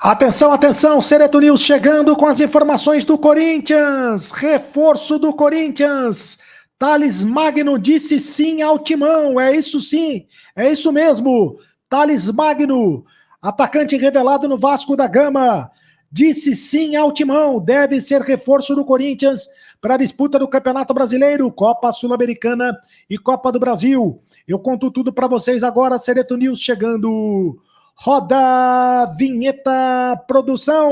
Atenção, atenção, Sereto News chegando com as informações do Corinthians, reforço do Corinthians, Thales Magno disse sim ao Timão, é isso sim, é isso mesmo, Thales Magno, atacante revelado no Vasco da Gama, disse sim ao Timão, deve ser reforço do Corinthians para a disputa do Campeonato Brasileiro, Copa Sul-Americana e Copa do Brasil. Eu conto tudo para vocês agora, Sereto News chegando. Roda vinheta, produção.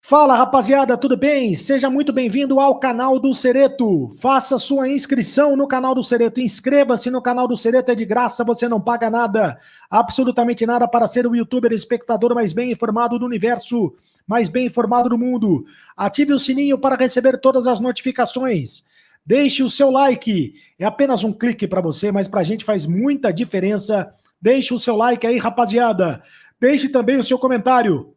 Fala, rapaziada, tudo bem? Seja muito bem-vindo ao canal do Sereto. Faça sua inscrição no canal do Sereto. Inscreva-se no canal do Sereto, é de graça, você não paga nada, absolutamente nada, para ser o youtuber espectador mais bem informado do universo, mais bem informado do mundo. Ative o sininho para receber todas as notificações. Deixe o seu like. É apenas um clique para você, mas para a gente faz muita diferença. Deixe o seu like aí, rapaziada. Deixe também o seu comentário.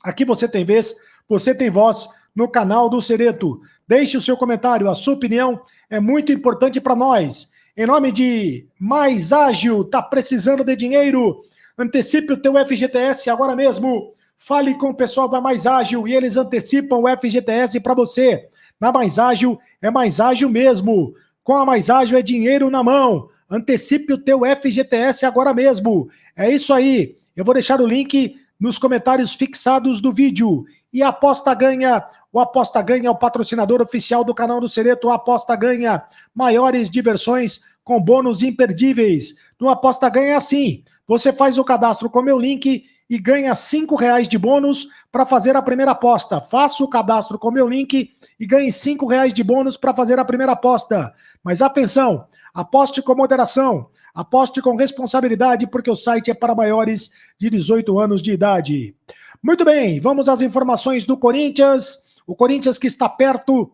Aqui você tem vez, você tem voz no canal do Sereto. Deixe o seu comentário, a sua opinião é muito importante para nós. Em nome de Mais Ágil, tá precisando de dinheiro? Antecipe o teu FGTS agora mesmo. Fale com o pessoal da Mais Ágil e eles antecipam o FGTS para você. Na Mais Ágil é mais ágil mesmo. Com a Mais Ágil é dinheiro na mão. Antecipe o teu FGTS agora mesmo. É isso aí. Eu vou deixar o link nos comentários fixados do vídeo. E a Aposta Ganha, o Aposta Ganha é o patrocinador oficial do canal do Sereto. O Aposta Ganha, maiores diversões com bônus imperdíveis. No Aposta Ganha é assim, você faz o cadastro com o meu link e ganha R$5 de bônus para fazer a primeira aposta. Faça o cadastro com o meu link e ganhe R$5 de bônus para fazer a primeira aposta. Mas atenção, aposte com moderação, aposte com responsabilidade, porque o site é para maiores de 18 anos de idade. Muito bem, vamos às informações do Corinthians. O Corinthians que está perto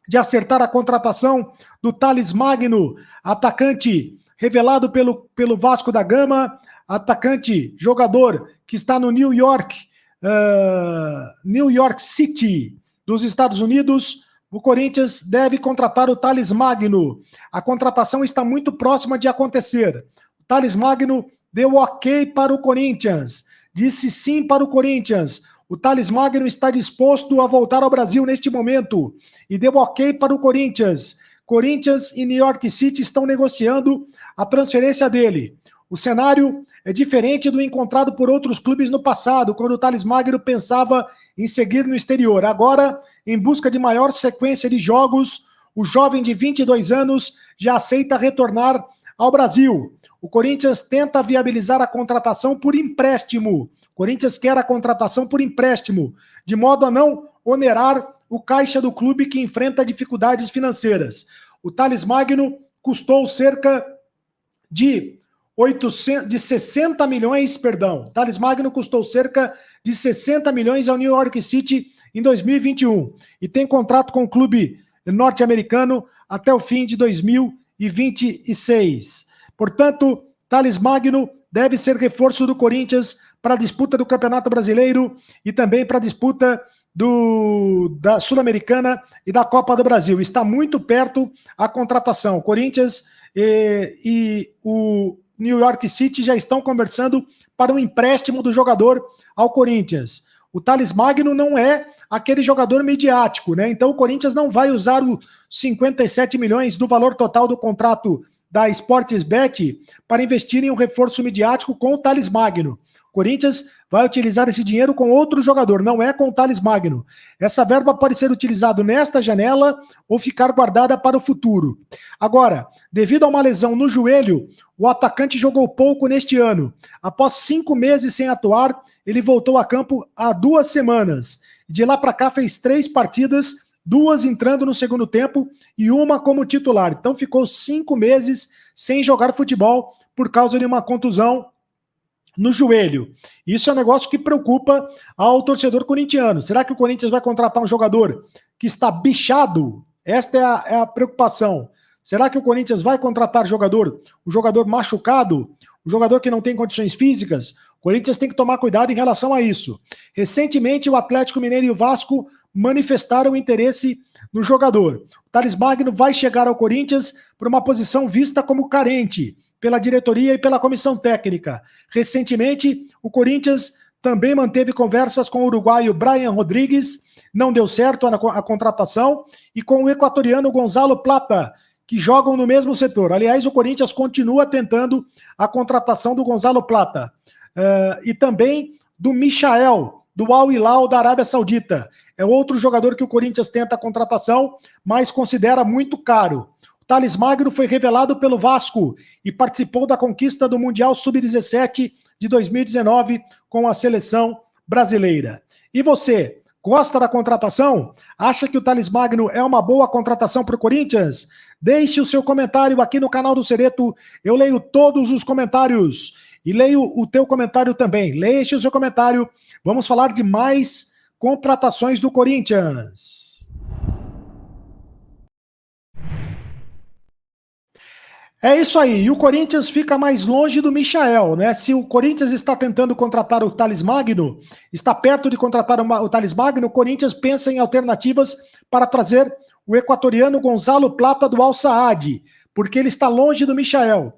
de acertar a contratação do Thales Magno, atacante revelado pelo Vasco da Gama, atacante, jogador que está no New York City dos Estados Unidos. O Corinthians deve contratar o Thales Magno. A contratação está muito próxima de acontecer. O Thales Magno deu ok para o Corinthians, disse sim para o Corinthians. O Thales Magno está disposto a voltar ao Brasil neste momento e deu ok para o Corinthians. Corinthians e New York City estão negociando a transferência dele. O cenário é diferente do encontrado por outros clubes no passado, quando o Thales Magno pensava em seguir no exterior. Agora, em busca de maior sequência de jogos, o jovem de 22 anos já aceita retornar ao Brasil. O Corinthians tenta viabilizar a contratação por empréstimo. O Corinthians quer a contratação por empréstimo, de modo a não onerar o caixa do clube que enfrenta dificuldades financeiras. O Thales Magno custou cerca de 60 milhões, perdão. Thales Magno custou cerca de 60 milhões ao New York City em 2021 e tem contrato com o clube norte-americano até o fim de 2026. Portanto, Thales Magno deve ser reforço do Corinthians para a disputa do Campeonato Brasileiro e também para a disputa da Sul-Americana e da Copa do Brasil. Está muito perto a contratação. O Corinthians e o New York City já estão conversando para um empréstimo do jogador ao Corinthians. O Thales Magno não é aquele jogador midiático, né? Então o Corinthians não vai usar os 57 milhões do valor total do contrato da Sportsbet para investir em um reforço midiático com o Thales Magno. O Corinthians vai utilizar esse dinheiro com outro jogador, não é com o Thales Magno. Essa verba pode ser utilizada nesta janela ou ficar guardada para o futuro. Agora, devido a uma lesão no joelho, o atacante jogou pouco neste ano. Após 5 meses sem atuar, ele voltou a campo há 2 semanas. De lá para cá fez 3 partidas, 2 entrando no segundo tempo e 1 como titular. Então ficou 5 meses sem jogar futebol por causa de uma contusão no joelho. Isso é um negócio que preocupa ao torcedor corintiano. Será que o Corinthians vai contratar um jogador que está bichado? Esta é a preocupação. Será que o Corinthians vai contratar um jogador machucado, um jogador que não tem condições físicas, O Corinthians tem que tomar cuidado em relação a isso. Recentemente, o Atlético Mineiro e o Vasco manifestaram interesse no jogador. O Thales Magno vai chegar ao Corinthians por uma posição vista como carente pela diretoria e pela comissão técnica. Recentemente, o Corinthians também manteve conversas com o uruguaio Brian Rodrigues, não deu certo a contratação, e com o equatoriano Gonzalo Plata, que jogam no mesmo setor. Aliás, o Corinthians continua tentando a contratação do Gonzalo Plata. E também do Michael, do Al Hilal da Arábia Saudita. É outro jogador que o Corinthians tenta a contratação, mas considera muito caro. O Thales Magno foi revelado pelo Vasco e participou da conquista do Mundial Sub-17 de 2019 com a seleção brasileira. E você, gosta da contratação? Acha que o Thales Magno é uma boa contratação para o Corinthians? Deixe o seu comentário aqui no canal do Cereto. Eu leio todos os comentários e leio o teu comentário também. Deixe o seu comentário. Vamos falar de mais contratações do Corinthians. É isso aí, e o Corinthians fica mais longe do Michael, né? Se o Corinthians está tentando contratar o Thales Magno, está perto de contratar o Thales Magno, o Corinthians pensa em alternativas para trazer o equatoriano Gonzalo Plata do Al Saad, porque ele está longe do Michael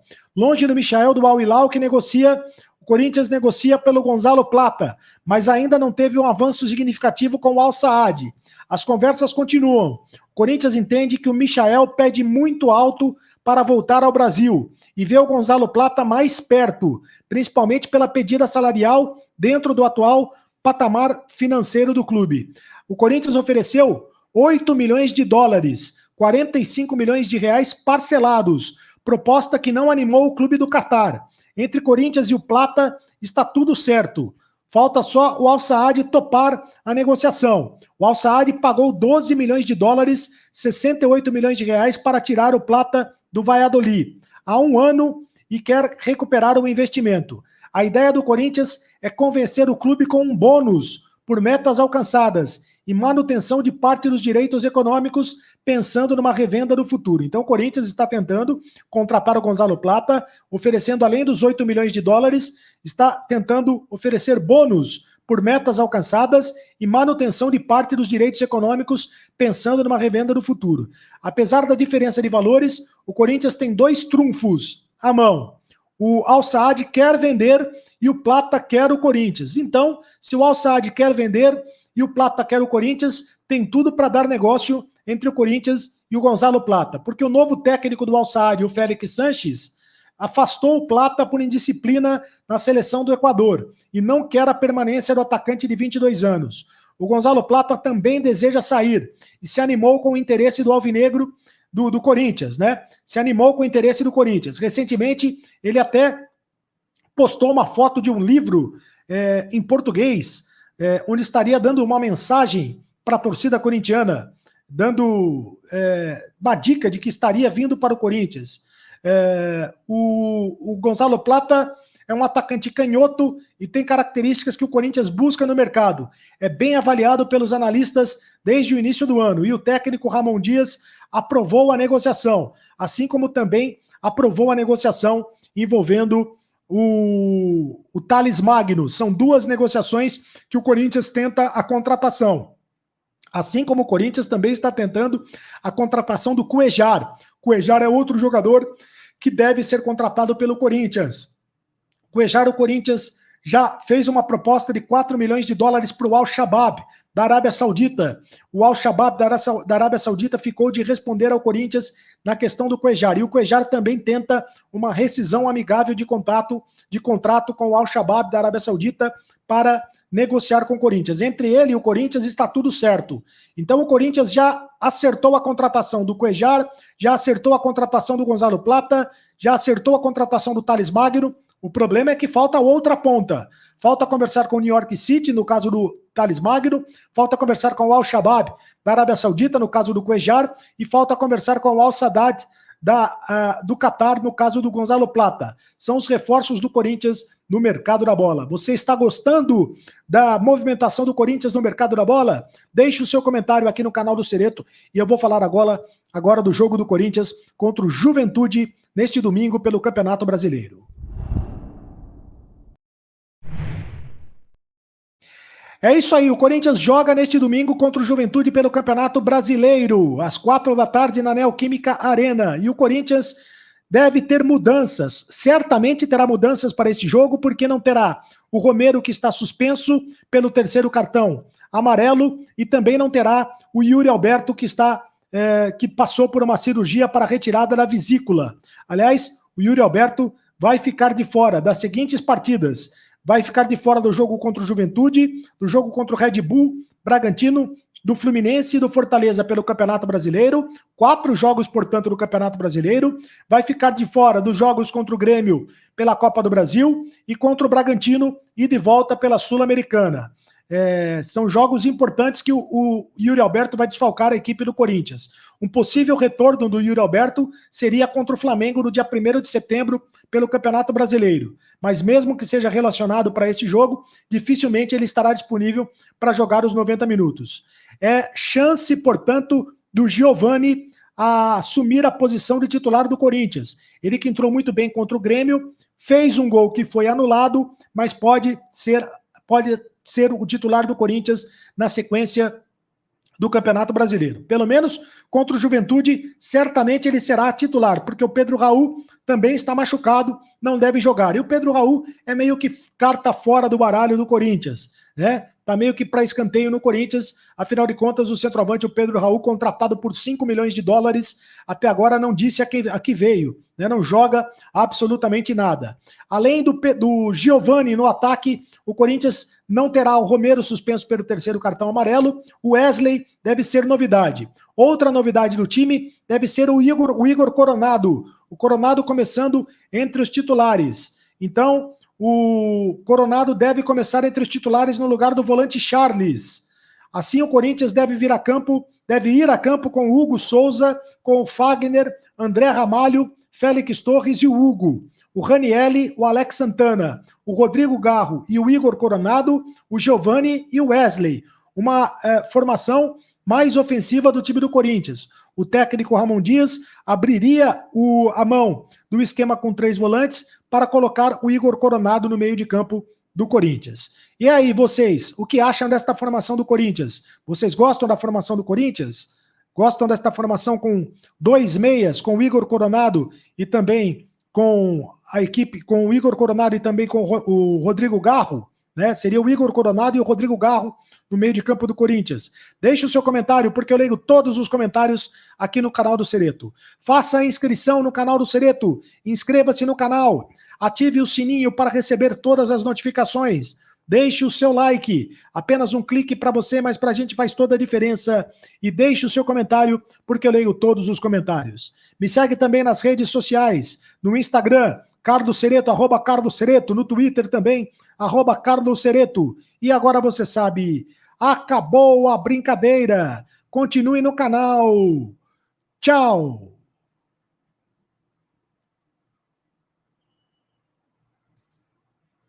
do Al Hilal, que negocia. O Corinthians negocia pelo Gonzalo Plata, mas ainda não teve um avanço significativo com o Al Saad. As conversas continuam. O Corinthians entende que o Michael pede muito alto para voltar ao Brasil e vê o Gonzalo Plata mais perto, principalmente pela pedida salarial dentro do atual patamar financeiro do clube. O Corinthians ofereceu 8 milhões de dólares, 45 milhões de reais parcelados, proposta que não animou o clube do Catar. Entre Corinthians e o Plata está tudo certo. Falta só o Al Saad topar a negociação. O Al Saad pagou 12 milhões de dólares, 68 milhões de reais para tirar o Plata do Valladolid há um ano e quer recuperar o investimento. A ideia do Corinthians é convencer o clube com um bônus por metas alcançadas e manutenção de parte dos direitos econômicos, pensando numa revenda no futuro. Então o Corinthians está tentando contratar o Gonzalo Plata, oferecendo além dos 8 milhões de dólares, está tentando oferecer bônus por metas alcançadas e manutenção de parte dos direitos econômicos, pensando numa revenda no futuro. Apesar da diferença de valores, o Corinthians tem dois trunfos à mão. O Al Saad quer vender e o Plata quer o Corinthians. Então, se o Al Saad quer vender e o Plata quer o Corinthians, tem tudo para dar negócio entre o Corinthians e o Gonzalo Plata, porque o novo técnico do Al Saad, o Félix Sanches, afastou o Plata por indisciplina na seleção do Equador e não quer a permanência do atacante de 22 anos. O Gonzalo Plata também deseja sair e se animou com o interesse do alvinegro do Corinthians, né? Se animou com o interesse do Corinthians. Recentemente, ele até postou uma foto de um livro em português, onde estaria dando uma mensagem para a torcida corintiana, dando uma dica de que estaria vindo para o Corinthians. O Gonzalo Plata é um atacante canhoto e tem características que o Corinthians busca no mercado. É bem avaliado pelos analistas desde o início do ano, e o técnico Ramon Dias aprovou a negociação, assim como também aprovou a negociação envolvendo o Thales Magno. São duas negociações que o Corinthians tenta a contratação. Assim como o Corinthians também está tentando a contratação do Cuéllar. Cuéllar é outro jogador que deve ser contratado pelo Corinthians. Cuéllar, o Corinthians já fez uma proposta de 4 milhões de dólares para o Al-Shabaab, da Arábia Saudita. O Al-Shabaab da Arábia Saudita ficou de responder ao Corinthians na questão do Cuéllar. E o Cuéllar também tenta uma rescisão amigável de contrato com o Al-Shabaab da Arábia Saudita para negociar com o Corinthians. Entre ele e o Corinthians está tudo certo. Então o Corinthians já acertou a contratação do Cuéllar, já acertou a contratação do Gonzalo Plata, já acertou a contratação do Thales Magno. O problema é que falta outra ponta. Falta conversar com o New York City, no caso do Thales Magno, falta conversar com o Al-Shabaab da Arábia Saudita, no caso do Cuéllar, e falta conversar com o Al-Sadat do Catar, no caso do Gonzalo Plata. São os reforços do Corinthians no mercado da bola. Você está gostando da movimentação do Corinthians no mercado da bola? Deixe o seu comentário aqui no canal do Cereto e eu vou falar agora do jogo do Corinthians contra o Juventude neste domingo pelo Campeonato Brasileiro. É isso aí, o Corinthians joga neste domingo contra o Juventude pelo Campeonato Brasileiro, às 4 da tarde na Neoquímica Arena. E o Corinthians deve ter mudanças, certamente terá mudanças para este jogo, porque não terá o Romero, que está suspenso pelo terceiro cartão amarelo, e também não terá o Yuri Alberto, que passou por uma cirurgia para retirada da vesícula. Aliás, o Yuri Alberto vai ficar de fora das seguintes partidas: vai ficar de fora do jogo contra o Juventude, do jogo contra o Red Bull, Bragantino, do Fluminense e do Fortaleza pelo Campeonato Brasileiro, 4 jogos, portanto, do Campeonato Brasileiro, vai ficar de fora dos jogos contra o Grêmio pela Copa do Brasil e contra o Bragantino e de volta pela Sul-Americana. São jogos importantes que o Yuri Alberto vai desfalcar a equipe do Corinthians. Um possível retorno do Yuri Alberto seria contra o Flamengo no dia 1º de setembro pelo Campeonato Brasileiro. Mas mesmo que seja relacionado para este jogo, dificilmente ele estará disponível para jogar os 90 minutos. É chance, portanto, do Giovani a assumir a posição de titular do Corinthians. Ele que entrou muito bem contra o Grêmio, fez um gol que foi anulado, mas pode ser o titular do Corinthians na sequência do Campeonato Brasileiro. Pelo menos contra o Juventude, certamente ele será titular, porque o Pedro Raul também está machucado, não deve jogar. E o Pedro Raul é meio que carta fora do baralho do Corinthians, né? Tá meio que para escanteio no Corinthians. Afinal de contas, o centroavante, o Pedro Raul, contratado por 5 milhões de dólares, até agora não disse a que veio, né? Não joga absolutamente nada. Além do Giovani no ataque, o Corinthians não terá o Romero suspenso pelo terceiro cartão amarelo. O Wesley deve ser novidade. Outra novidade do time deve ser o Igor Coronado. O Coronado começando entre os titulares. Então, o Coronado deve começar entre os titulares no lugar do volante Charles. Assim, o Corinthians deve ir a campo com o Hugo Souza, com o Fagner, André Ramalho, Félix Torres e o Hugo. O Ranielli, o Alex Santana, o Rodrigo Garro e o Igor Coronado, o Giovani e o Wesley. Uma formação mais ofensiva do time do Corinthians. O técnico Ramon Dias abriria a mão do esquema com 3 volantes para colocar o Igor Coronado no meio de campo do Corinthians. E aí, vocês, o que acham desta formação do Corinthians? Vocês gostam da formação do Corinthians? Gostam desta formação com 2 meias, com o Igor Coronado e também com a equipe, com o Igor Coronado e também com o Rodrigo Garro, né? Seria o Igor Coronado e o Rodrigo Garro no meio de campo do Corinthians. Deixe o seu comentário, porque eu leio todos os comentários aqui no canal do Cereto. Faça a inscrição no canal do Cereto, inscreva-se no canal, ative o sininho para receber todas as notificações, deixe o seu like, apenas um clique para você, mas para a gente faz toda a diferença, e deixe o seu comentário, porque eu leio todos os comentários. Me segue também nas redes sociais, no Instagram, Carlos Cereto, @Carlos Cereto, no Twitter também, @Carlos Cereto. E agora você sabe, acabou a brincadeira. Continue no canal. Tchau.